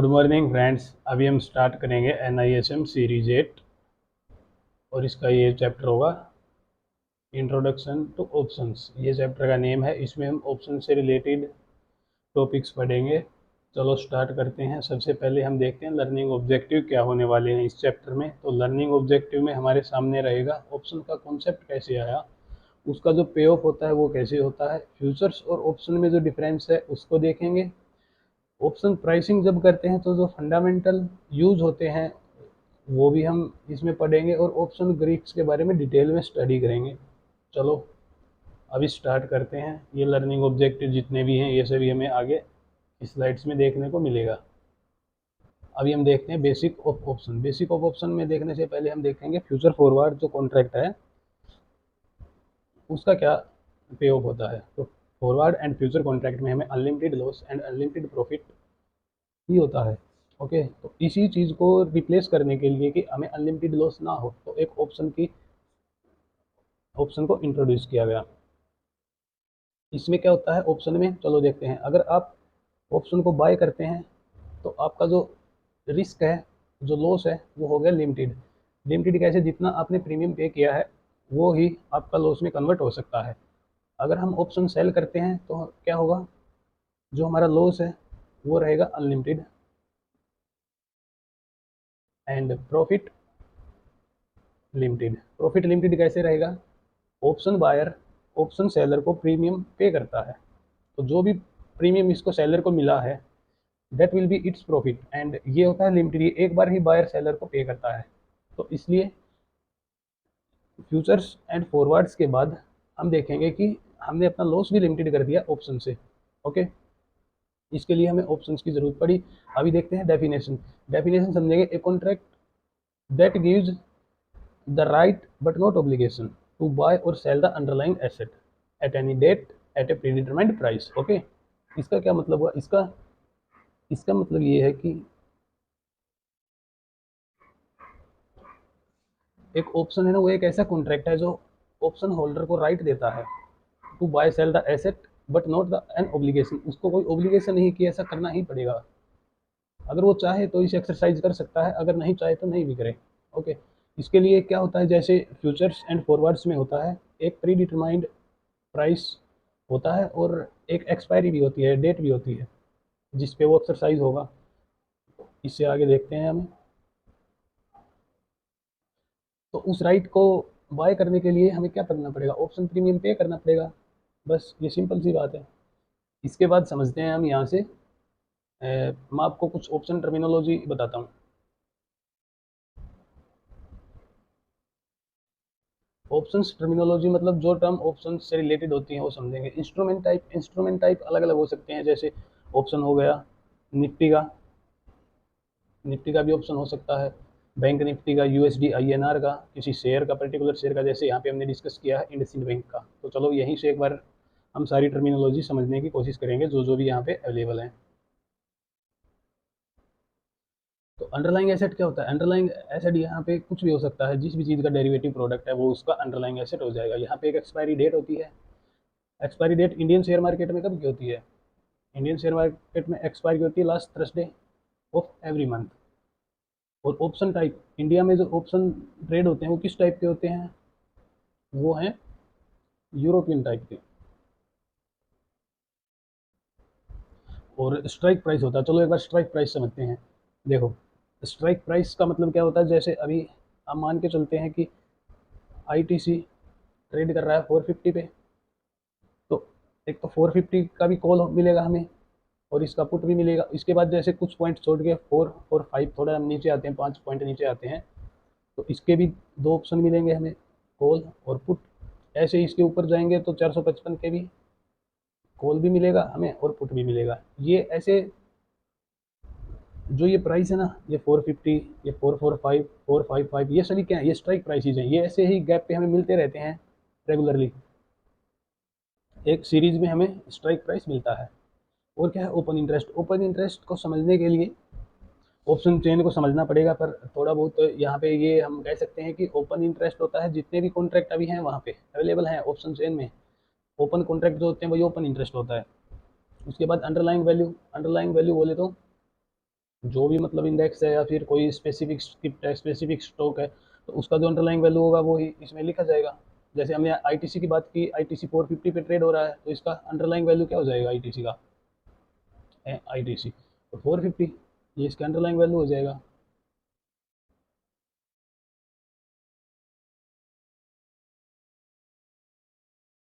Good morning friends. अभी हम start करेंगे NISM सीरीज 8 और इसका ये चैप्टर होगा इंट्रोडक्शन टू ऑप्शंस। ये चैप्टर का नेम है। इसमें हम ऑप्शन से रिलेटेड टॉपिक्स पढ़ेंगे। चलो स्टार्ट करते हैं। सबसे पहले हम देखते हैं लर्निंग ऑब्जेक्टिव क्या होने वाले हैं इस चैप्टर में। तो लर्निंग ऑब्जेक्टिव में हमारे सामने रहेगा ऑप्शन का कॉन्सेप्ट कैसे आया, उसका जो पे ऑफ होता है वो कैसे होता है, फ्यूचर्स और ऑप्शन में जो डिफरेंस है उसको देखेंगे। ऑप्शन प्राइसिंग जब करते हैं तो जो फंडामेंटल यूज होते हैं वो भी हम इसमें पढ़ेंगे और ऑप्शन ग्रीक्स के बारे में डिटेल में स्टडी करेंगे। चलो अभी स्टार्ट करते हैं। ये लर्निंग ऑब्जेक्टिव जितने भी हैं ये सभी हमें आगे स्लाइड्स में देखने को मिलेगा। अभी हम देखते हैं basic of option. Basic of option में देखने से पहले हम देखेंगे फ्यूचर फॉरवर्ड जो कॉन्ट्रैक्ट है उसका क्या पे ऑफ होता है। तो फॉरवर्ड एंड फ्यूचर कॉन्ट्रैक्ट में हमें unlimited loss and unlimited profit ही होता है। ओके, तो इसी चीज़ को रिप्लेस करने के लिए कि हमें अनलिमिटेड लॉस ना हो तो एक ऑप्शन को इंट्रोड्यूस किया गया। इसमें क्या होता है ऑप्शन में, चलो देखते हैं। अगर आप ऑप्शन को बाय करते हैं तो आपका जो रिस्क है, जो लॉस है, वो हो गया लिमिटेड। लिमिटेड कैसे? जितना आपने प्रीमियम पे किया है वो ही आपका लॉस में कन्वर्ट हो सकता है। अगर हम ऑप्शन सेल करते हैं तो क्या होगा, जो हमारा लॉस है वो रहेगा unlimited and profit limited. Profit limited कैसे रहेगा? ऑप्शन बायर ऑप्शन सेलर को प्रीमियम पे करता है, तो जो भी प्रीमियम इसको सेलर को मिला है that will be its profit and ये होता है लिमिटेड। ये एक बार ही बायर सेलर को पे करता है। तो इसलिए फ्यूचर्स एंड फॉरवर्ड्स के बाद हम देखेंगे कि हमने अपना लॉस भी लिमिटेड कर दिया ऑप्शन से। ओके, इसके लिए हमें ऑप्शंस की जरूरत पड़ी। अभी देखते हैं डेफिनेशन। डेफिनेशन समझेंगे। A contract that gives the right but not obligation to buy or sell the underlying asset at any date at a predetermined price. Okay, इसका क्या मतलब हुआ? इसका इसका मतलब ये है कि एक ऑप्शन है ना, वो एक ऐसा कॉन्ट्रैक्ट है जो ऑप्शन होल्डर को राइट देता है to buy sell the asset but not the an obligation. उसको कोई ऑब्लिगेशन नहीं कि ऐसा करना ही पड़ेगा। अगर वो चाहे तो इसे एक्सरसाइज कर सकता है, अगर नहीं चाहे तो नहीं भी करे। ओके, इसके लिए क्या होता है, जैसे फ्यूचर्स एंड फॉरवर्ड्स में होता है एक प्री डिटरमाइंड प्राइस होता है और एक एक्सपायरी भी होती है, डेट भी होती है जिस पे वो एक्सरसाइज होगा। इससे आगे देखते हैं हमें। तो उस राइट को बाय करने के लिए हमें क्या करना पड़ेगा? ऑप्शन प्रीमियम पे करना पड़ेगा। बस ये सिंपल सी बात है। इसके बाद समझते हैं हम यहाँ से। मैं आपको कुछ ऑप्शन टर्मिनोलॉजी बताता हूँ। ऑप्शंस टर्मिनोलॉजी मतलब जो टर्म ऑप्शन से रिलेटेड होती हैं वो समझेंगे। इंस्ट्रूमेंट टाइप अलग अलग हो सकते हैं। जैसे ऑप्शन हो गया निफ्टी का भी ऑप्शन हो सकता है, बैंक निफ्टी का, USD INR का, किसी शेयर का, पर्टिकुलर शेयर का, जैसे यहाँ पे हमने डिस्कस किया है इंडसइंड बैंक का। तो चलो यहीं से एक बार हम सारी टर्मिनोलॉजी समझने की कोशिश करेंगे जो जो भी यहाँ पे अवेलेबल है। तो अंडरलाइंग एसेट क्या होता है? अंडरलाइंग एसेट यहाँ पे कुछ भी हो सकता है। जिस भी चीज़ का डेरिवेटिव प्रोडक्ट है वो उसका अंडरलाइंग एसेट हो जाएगा। यहाँ पे एक एक्सपायरी डेट होती है। Expiry date Indian share market में कब की होती है? इंडियन शेयर मार्केट में एक्सपायरी होती है last Thursday of every month. और ऑप्शन टाइप, इंडिया में जो ऑप्शन ट्रेड होते हैं वो किस टाइप के होते हैं? वो हैं यूरोपियन टाइप के। और स्ट्राइक प्राइस होता है। चलो एक बार स्ट्राइक प्राइस समझते हैं। देखो, स्ट्राइक प्राइस का मतलब क्या होता है? जैसे अभी हम मान के चलते हैं कि ITC ट्रेड कर रहा है 450 पे, तो एक तो 450 का भी कॉल मिलेगा हमें और इसका पुट भी मिलेगा। इसके बाद जैसे कुछ पॉइंट छोड़ के 4 और 5 थोड़ा हम नीचे आते हैं, 5 पॉइंट नीचे आते हैं, तो इसके भी दो ऑप्शन मिलेंगे हमें, कॉल और पुट। ऐसे ही इसके ऊपर जाएंगे तो 455 के भी कॉल भी मिलेगा हमें और पुट भी मिलेगा। ये ऐसे जो ये प्राइस है ना, ये 450, ये 445, 455, ये सभी क्या है? ये स्ट्राइक प्राइसेज हैं। ये ऐसे ही गैप पे हमें मिलते रहते हैं रेगुलरली। एक सीरीज में हमें स्ट्राइक प्राइस मिलता है। और क्या है? Open interest. ओपन इंटरेस्ट को समझने के लिए ऑप्शन चेन को समझना पड़ेगा, पर थोड़ा बहुत यहाँ पे ये हम कह सकते हैं कि ओपन इंटरेस्ट होता है जितने भी कॉन्ट्रैक्ट अभी हैं वहाँ पे अवेलेबल हैं ऑप्शन चेन में। ओपन कॉन्ट्रैक्ट जो होते हैं वही ओपन इंटरेस्ट होता है। उसके बाद अंडरलाइंग वैल्यू। अंडरलाइंग वैल्यू बोले तो जो भी मतलब इंडेक्स है या फिर कोई स्पेसिफिक स्क्रिप्ट है, स्पेसिफिक स्टॉक है, तो उसका जो अंडरलाइंग वैल्यू होगा वो ही इसमें लिखा जाएगा। जैसे हमने आईटीसी की बात की, आईटीसी 450 पे ट्रेड हो रहा है, तो इसका अंडरलाइंग वैल्यू क्या हो जाएगा आईटीसी का, आईटीसी तो 450, ये इसका अंडरलाइंग वैल्यू हो जाएगा।